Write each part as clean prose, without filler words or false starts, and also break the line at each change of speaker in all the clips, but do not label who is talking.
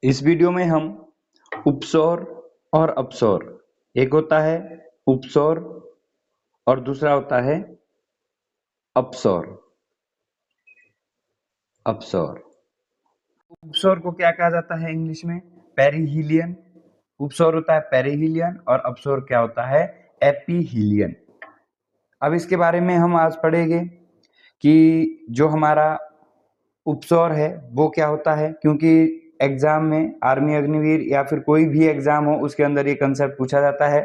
इस वीडियो में हम उपसौर और अपसौर, एक होता है उपसौर और दूसरा होता है अपसौर। अपसौर उपसौर को क्या कहा जाता है इंग्लिश में? पेरिहीलियन। उपसौर होता है पेरिहीलियन और अपसौर क्या होता है? एपीहीलियन। अब इसके बारे में हम आज पढ़ेंगे कि जो हमारा उपसौर है वो क्या होता है, क्योंकि एग्जाम में आर्मी अग्निवीर या फिर कोई भी एग्जाम हो उसके अंदर ये कंसेप्ट पूछा जाता है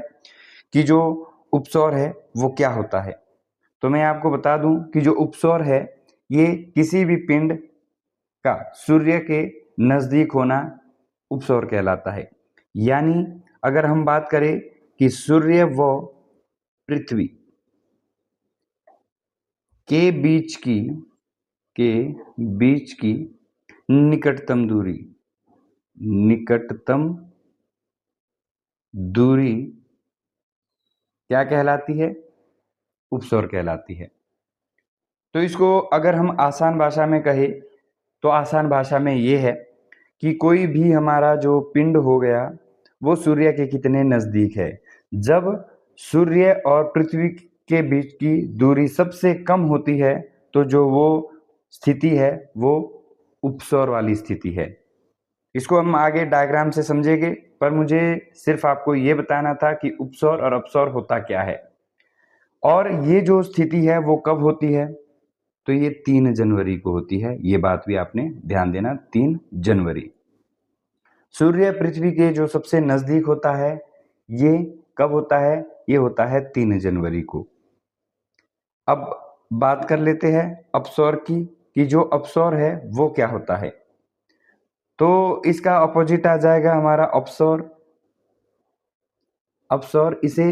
कि जो उपसौर है वो क्या होता है। तो मैं आपको बता दूं कि जो उपसौर है ये किसी भी पिंड का सूर्य के नजदीक होना उपसौर कहलाता है। यानी अगर हम बात करें कि सूर्य व पृथ्वी के बीच की निकटतम दूरी क्या कहलाती है? उपसौर कहलाती है। तो इसको अगर हम आसान भाषा में कहें तो आसान भाषा में ये है कि कोई भी हमारा जो पिंड हो गया वो सूर्य के कितने नजदीक है। जब सूर्य और पृथ्वी के बीच की दूरी सबसे कम होती है तो जो वो स्थिति है वो उपसौर वाली स्थिति है। इसको हम आगे डायग्राम से समझेंगे, पर मुझे सिर्फ आपको ये बताना था कि उपसौर और अपसौर होता क्या है और ये जो स्थिति है वो कब होती है। तो ये 3 जनवरी को होती है। ये बात भी आपने ध्यान देना, 3 जनवरी। सूर्य पृथ्वी के जो सबसे नजदीक होता है ये कब होता है? ये होता है 3 जनवरी को। अब बात कर लेते हैं अपसौर की कि जो अपसौर है वो क्या होता है। तो इसका अपोजिट आ जाएगा हमारा अपसौर। अपसौर इसे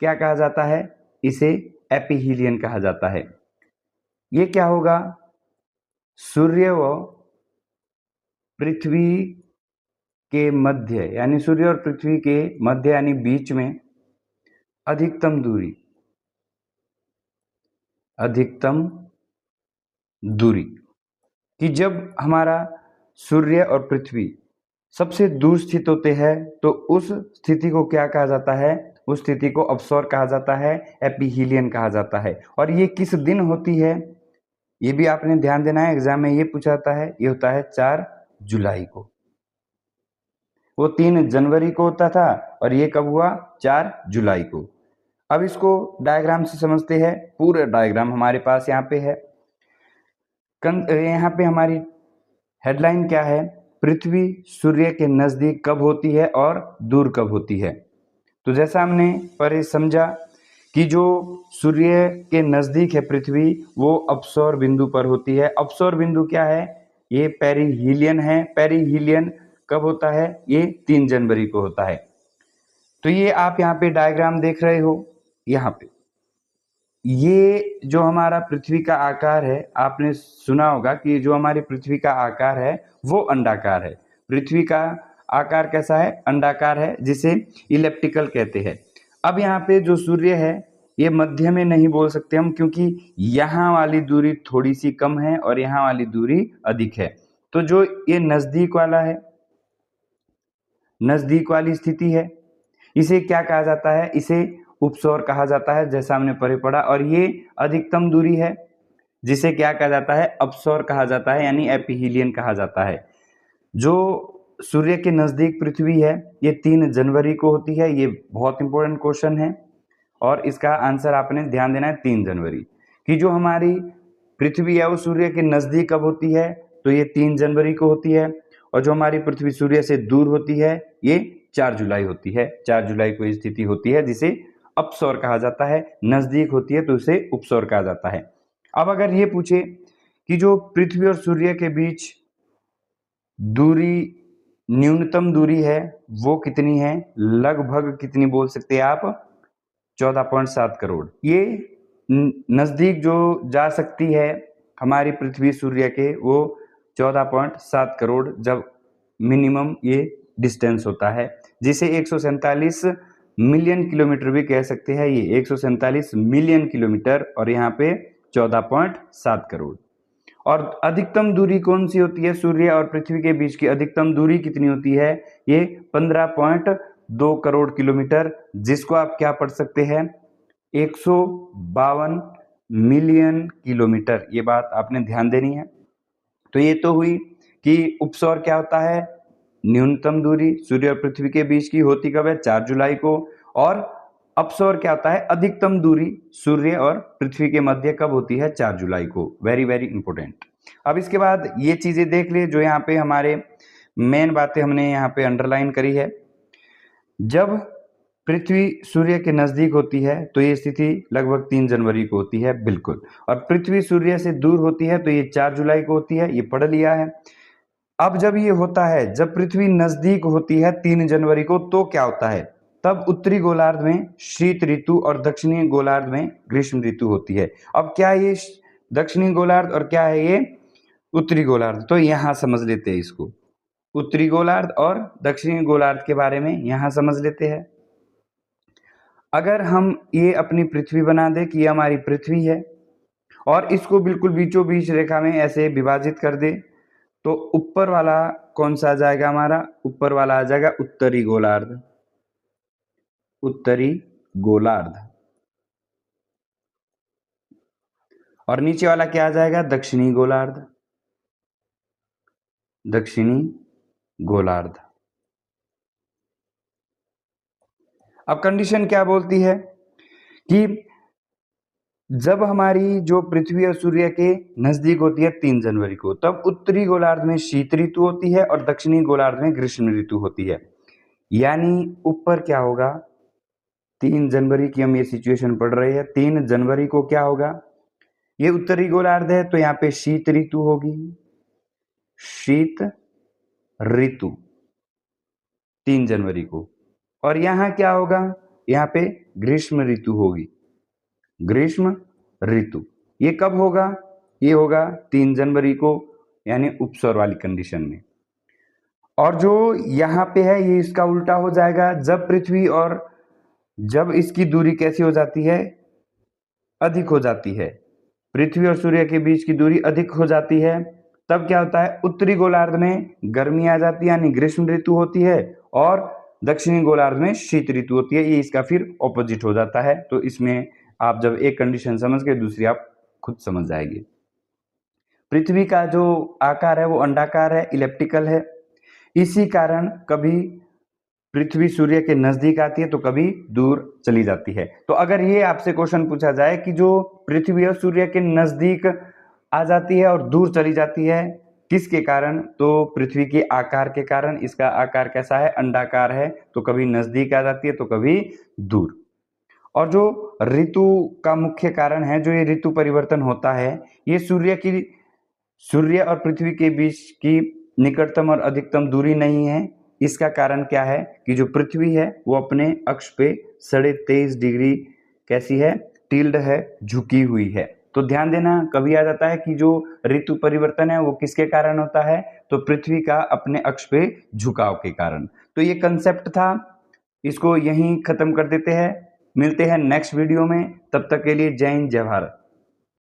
क्या कहा जाता है? इसे एपीहीलियन कहा जाता है। ये क्या होगा? सूर्य व पृथ्वी के मध्य यानी सूर्य और पृथ्वी के मध्य यानी बीच में अधिकतम दूरी कि जब हमारा सूर्य और पृथ्वी सबसे दूर स्थित होते हैं तो उस स्थिति को क्या कहा जाता है? उस स्थिति को अपसौर कहा जाता है, एपीहीलियन कहा जाता है। और ये किस दिन होती है ये भी आपने ध्यान देना है, एग्जाम में ये पूछा जाता है। ये होता है 4 जुलाई को। वो 3 जनवरी को होता था और ये कब हुआ? 4 जुलाई को। अब इसको डायग्राम से समझते हैं। पूरा डायग्राम हमारे पास यहाँ पे है। यहाँ पे हमारी हेडलाइन क्या है? पृथ्वी सूर्य के नजदीक कब होती है और दूर कब होती है। तो जैसा हमने पर समझा कि जो सूर्य के नजदीक है पृथ्वी वो अपसौर बिंदु पर होती है। अपसौर बिंदु क्या है? ये पेरिहीलियन है। पेरिहीलियन कब होता है? ये 3 जनवरी को होता है। तो ये आप यहाँ पे डायग्राम देख रहे हो। यहाँ पे ये जो हमारा पृथ्वी का आकार है, आपने सुना होगा कि जो हमारी पृथ्वी का आकार है वो अंडाकार है। पृथ्वी का आकार कैसा है? अंडाकार है, जिसे इलिप्टिकल कहते हैं। अब यहाँ पे जो सूर्य है ये मध्य में नहीं बोल सकते हम, क्योंकि यहाँ वाली दूरी थोड़ी सी कम है और यहाँ वाली दूरी अधिक है। तो जो ये नजदीक वाला है, नजदीक वाली स्थिति है, इसे क्या कहा जाता है? इसे उपसौर कहा जाता है, जैसा हमने पढ़े पढ़ा। और ये अधिकतम दूरी है जिसे क्या कहा जाता है? अपसौर कहा जाता है, यानी एपीहीलियन कहा जाता है। जो सूर्य के नजदीक पृथ्वी है ये 3 जनवरी को होती है। ये बहुत इंपॉर्टेंट क्वेश्चन है और इसका आंसर आपने ध्यान देना है 3 जनवरी। कि जो हमारी पृथ्वी है वो सूर्य के नजदीक कब होती है? तो ये 3 जनवरी को होती है। और जो हमारी पृथ्वी सूर्य से दूर होती है ये 4 जुलाई होती है। 4 जुलाई को स्थिति होती है जिसे अपसौर कहा जाता है। नजदीक होती है तो उसे उपसौर कहा जाता है। अब अगर ये पूछे कि जो पृथ्वी और सूर्य के बीच दूरी, न्यूनतम दूरी है वो कितनी है? लगभग कितनी बोल सकते हैं आप? 14.7 करोड़। ये नजदीक जो जा सकती है हमारी पृथ्वी सूर्य के वो 14.7 करोड़ जब मिनिमम ये डिस्टेंस होता है, जिसे 147 मिलियन किलोमीटर भी कह सकते हैं। ये 147 मिलियन किलोमीटर और यहाँ पे 14.7 करोड़। और अधिकतम दूरी कौन सी होती है? सूर्य और पृथ्वी के बीच की अधिकतम दूरी कितनी होती है? ये 15.2 करोड़ किलोमीटर, जिसको आप क्या पढ़ सकते हैं? 152 मिलियन किलोमीटर। ये बात आपने ध्यान देनी है। तो ये तो हुई कि उपसौर क्या होता है? न्यूनतम दूरी सूर्य और पृथ्वी के बीच की होती कब है? 4 जुलाई को। और अपसौर क्या होता है? अधिकतम दूरी सूर्य और पृथ्वी के मध्य कब होती है? 4 जुलाई को। Very very important. अब इसके बाद ये चीजें देख लिए जो यहाँ पे हमारे मेन बातें हमने यहाँ पे अंडरलाइन करी है। जब पृथ्वी सूर्य के नजदीक होती है तो ये स्थिति लगभग 3 जनवरी को होती है, बिल्कुल। और पृथ्वी सूर्य से दूर होती है तो ये 4 जुलाई को होती है, ये पढ़ लिया है। अब जब ये होता है, जब पृथ्वी नजदीक होती है 3 जनवरी को, तो क्या होता है? तब उत्तरी गोलार्ध में शीत ऋतु और दक्षिणी गोलार्ध में ग्रीष्म ऋतु होती है। अब क्या ये दक्षिणी गोलार्ध और क्या है ये उत्तरी गोलार्ध? तो यहां समझ लेते हैं इसको। उत्तरी गोलार्ध और दक्षिणी गोलार्ध के बारे में यहां समझ लेते हैं। अगर हम ये अपनी पृथ्वी बना दे कि ये हमारी पृथ्वी है और इसको बिल्कुल बीचों बीच रेखा में ऐसे विभाजित कर दे, तो ऊपर वाला कौन सा आ जाएगा हमारा? ऊपर वाला आ जाएगा उत्तरी गोलार्ध। उत्तरी गोलार्ध। और नीचे वाला क्या आ जाएगा? दक्षिणी गोलार्ध। दक्षिणी गोलार्ध। अब कंडीशन क्या बोलती है कि जब हमारी जो पृथ्वी और सूर्य के नजदीक होती है 3 जनवरी को, तब उत्तरी गोलार्ध में शीत ऋतु होती है और दक्षिणी गोलार्ध में ग्रीष्म ऋतु होती है। यानी ऊपर क्या होगा? 3 जनवरी की हम ये सिचुएशन पढ़ रहे हैं। 3 जनवरी को क्या होगा? ये उत्तरी गोलार्ध है तो यहाँ पे शीत ऋतु होगी। शीत ऋतु 3 जनवरी को। और यहाँ क्या होगा? यहाँ पे ग्रीष्म ऋतु होगी। ग्रीष्म ऋतु ये कब होगा? ये होगा 3 जनवरी को, यानी उपसौर वाली कंडीशन में। और जो यहाँ पे है ये इसका उल्टा हो जाएगा। जब पृथ्वी और जब इसकी दूरी कैसी हो जाती है? अधिक हो जाती है। पृथ्वी और सूर्य के बीच की दूरी अधिक हो जाती है, तब क्या होता है? उत्तरी गोलार्ध में गर्मी आ जाती है, यानी ग्रीष्म ऋतु होती है, और दक्षिणी गोलार्ध में शीत ऋतु होती है। ये इसका फिर ऑपोजिट हो जाता है। तो इसमें आप जब एक कंडीशन समझ के दूसरी आप खुद समझ जाएंगे। पृथ्वी का जो आकार है वो अंडाकार है, इलिप्टिकल है। इसी कारण कभी पृथ्वी सूर्य के नजदीक आती है तो कभी दूर चली जाती है। तो अगर ये आपसे क्वेश्चन पूछा जाए कि जो पृथ्वी और सूर्य के नजदीक आ जाती है और दूर चली जाती है, किसके कारण? तो पृथ्वी के आकार के कारण। इसका आकार कैसा है? अंडाकार है। तो कभी नजदीक आ जाती है तो कभी दूर। और जो ऋतु का मुख्य कारण है, जो ये ऋतु परिवर्तन होता है, ये सूर्य और पृथ्वी के बीच की निकटतम और अधिकतम दूरी नहीं है। इसका कारण क्या है कि जो पृथ्वी है वो अपने अक्ष पे 23.5 डिग्री कैसी है? टिल्ड है, झुकी हुई है। तो ध्यान देना, कभी आ जाता है कि जो ऋतु परिवर्तन है वो किसके कारण होता है? तो पृथ्वी का अपने अक्ष पे झुकाव के कारण। तो ये कंसेप्ट था, इसको यहीं खत्म कर देते हैं। मिलते हैं नेक्स्ट वीडियो में, तब तक के लिए जय हिंद जय भारत।